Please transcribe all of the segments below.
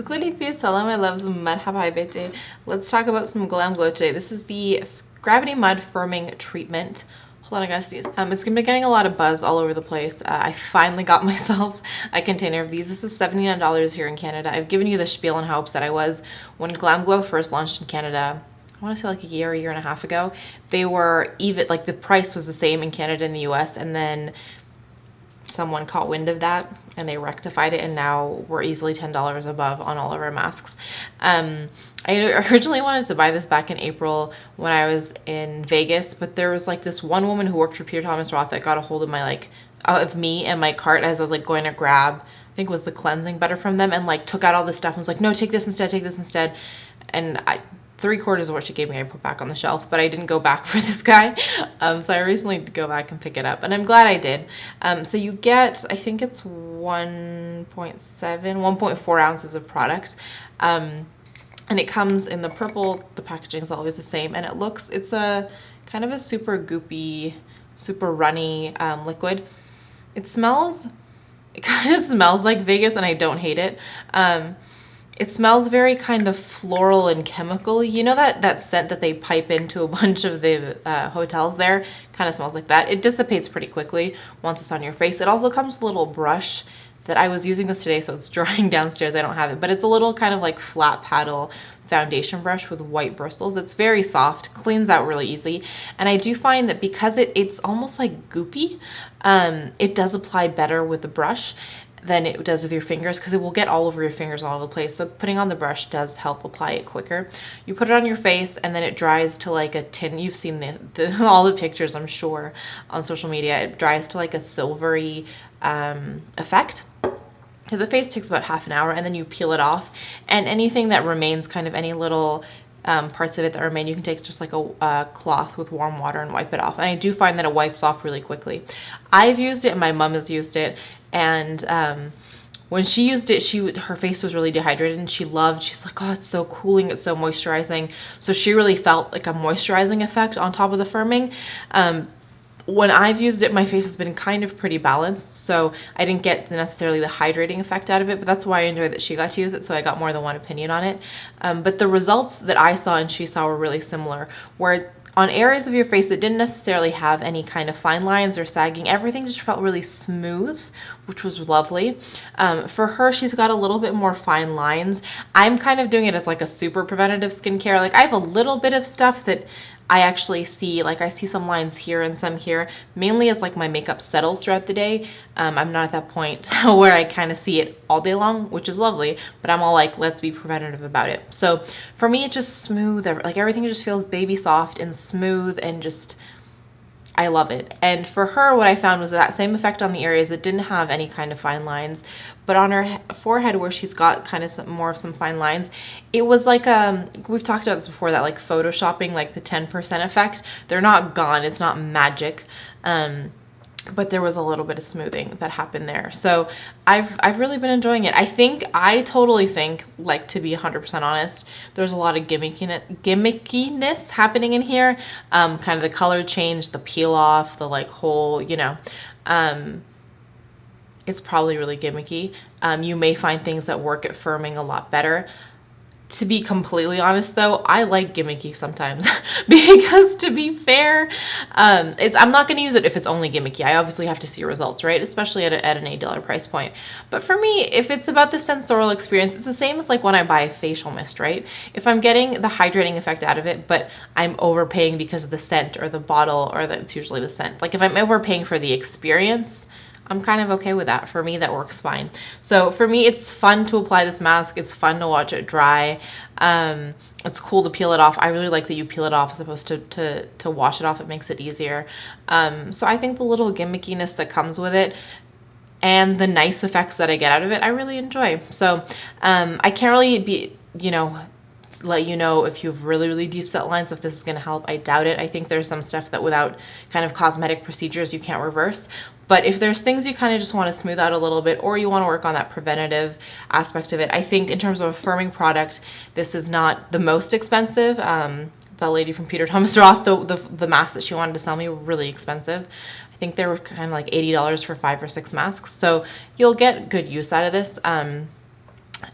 Coucou les filles, hello my loves, Marhaba habibetey. Let's talk about some Glam Glow today. This is the Gravity Mud Firming Treatment. Hold on, I gotta sneeze. It's gonna be getting a lot of buzz all over the place. I finally got myself a container of these. This is $79 here in Canada. I've given you the spiel in hopes that I was when Glam Glow first launched in Canada. I want to say like a year and a half ago. They were even, like the price was the same in Canada and the US, and then someone caught wind of that and they rectified it, and now we're easily $10 above on all of our masks. I originally wanted to buy this back in April when I was in Vegas, but there was like this one woman who worked for Peter Thomas Roth that got a hold of my of me and my cart as I was like going to grab, I think it was the cleansing butter from them, and like took out all this stuff and was like, no, take this instead, take this instead. And 3/4 of what she gave me I put back on the shelf, but I didn't go back for this guy. So I recently did go back and pick it up, and I'm glad I did. So you get, I think it's 1.4 ounces of product. And it comes in the purple. The packaging is always the same, and it's a kind of a super goopy, super runny liquid. It kind of smells like Vegas, and I don't hate it. It smells very kind of floral and chemical. You know that scent that they pipe into a bunch of the hotels there? Kind of smells like that. It dissipates pretty quickly once it's on your face. It also comes with a little brush that I was using this today, so it's drying downstairs. I don't have it, but it's a little kind of like flat paddle foundation brush with white bristles. It's very soft, cleans out really easy, and I do find that because it's almost like goopy, it does apply better with the brush than it does with your fingers, because it will get all over your fingers all over the place. So putting on the brush does help apply it quicker. You put it on your face and then it dries to like a tin. You've seen all the pictures, I'm sure, on social media. It dries to like a silvery effect. So the face takes about half an hour, and then you peel it off, and anything that remains, kind of any little parts of it that remain, you can take just like a cloth with warm water and wipe it off. And I do find that it wipes off really quickly. I've used it and my mom has used it, and when she used it, her face was really dehydrated, and she's like, oh, it's so cooling, it's so moisturizing. So she really felt like a moisturizing effect on top of the firming. When I've used it, my face has been kind of pretty balanced, so I didn't get necessarily the hydrating effect out of it, but that's why I enjoyed that she got to use it, so I got more than one opinion on it. But the results that I saw and she saw were really similar, where on areas of your face that didn't necessarily have any kind of fine lines or sagging, everything just felt really smooth, which was lovely. For her, she's got a little bit more fine lines. I'm kind of doing it as like a super preventative skincare. Like I have a little bit of stuff that I actually see, like I see some lines here and some here, mainly as like my makeup settles throughout the day. I'm not at that point where I kind of see it all day long, which is lovely, but I'm all like, let's be preventative about it. So for me, it's just smooth. Like everything just feels baby soft and smooth, and just, I love it. And for her, what I found was that same effect on the areas that didn't have any kind of fine lines, but on her forehead where she's got kind of more of some fine lines, it was like, we've talked about this before, that like photoshopping, like the 10% effect. They're not gone. It's not magic. But there was a little bit of smoothing that happened there. So I've really been enjoying it. I totally think, like, to be 100% honest, there's a lot of gimmickiness happening in here. Kind of the color change, the peel off, the like whole, it's probably really gimmicky. You may find things that work at firming a lot better. To be completely honest, though, I like gimmicky sometimes because, to be fair, I'm not going to use it if it's only gimmicky. I obviously have to see results, right? Especially at an $8 price point. But for me, if it's about the sensorial experience, it's the same as like when I buy a facial mist, right? If I'm getting the hydrating effect out of it, but I'm overpaying because of the scent or the bottle, or it's usually the scent. Like if I'm overpaying for the experience, I'm kind of okay with that. For me, that works fine. So for me, it's fun to apply this mask. It's fun to watch it dry. It's cool to peel it off. I really like that you peel it off as opposed to wash it off. It makes it easier. So I think the little gimmickiness that comes with it and the nice effects that I get out of it, I really enjoy. So I can't really let you know if you have really, really deep set lines, if this is going to help. I doubt it. I think there's some stuff that without kind of cosmetic procedures you can't reverse. But if there's things you kind of just want to smooth out a little bit, or you want to work on that preventative aspect of it, I think in terms of a firming product, this is not the most expensive. The lady from Peter Thomas Roth, the masks that she wanted to sell me were really expensive. I think they were kind of like $80 for 5 or 6 masks. So you'll get good use out of this.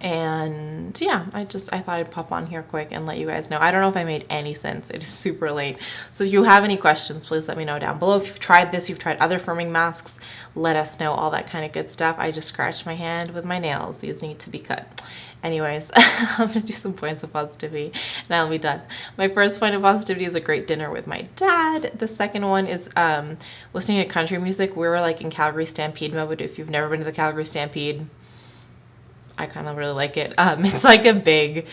And yeah, I thought I'd pop on here quick and let you guys know. I don't know if I made any sense. It is super late. So if you have any questions, please let me know down below. If you've tried this, you've tried other firming masks, let us know, all that kind of good stuff. I just scratched my hand with my nails. These need to be cut. Anyways, I'm gonna do some points of positivity and I'll be done. My first point of positivity is a great dinner with my dad. The second one is listening to country music. We were like in Calgary Stampede mode. If you've never been to the Calgary Stampede, I kind of really like it. It's like a big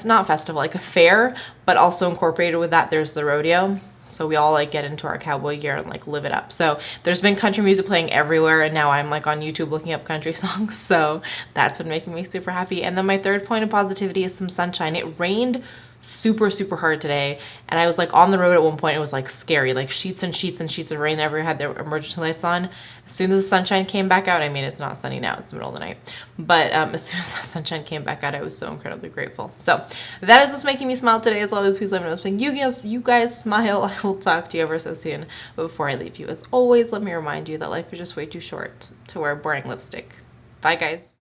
not festival, like a fair, but also incorporated with that, there's the rodeo. So we all like get into our cowboy gear and like live it up. So there's been country music playing everywhere, and now I'm like on YouTube looking up country songs. So that's been making me super happy. And then my third point of positivity is some sunshine. It rained super, super hard today, and I was like on the road at one point. It was like scary, like sheets and sheets and sheets of rain everywhere, had their emergency lights on. As soon as the sunshine came back out, I mean, it's not sunny now, it's the middle of the night, but as soon as the sunshine came back out, I was so incredibly grateful. So that is what's making me smile today. As always, please let me know what's making you guys smile. I will talk to you ever so soon, but before I leave you, as always, let me remind you that life is just way too short to wear boring lipstick. Bye guys.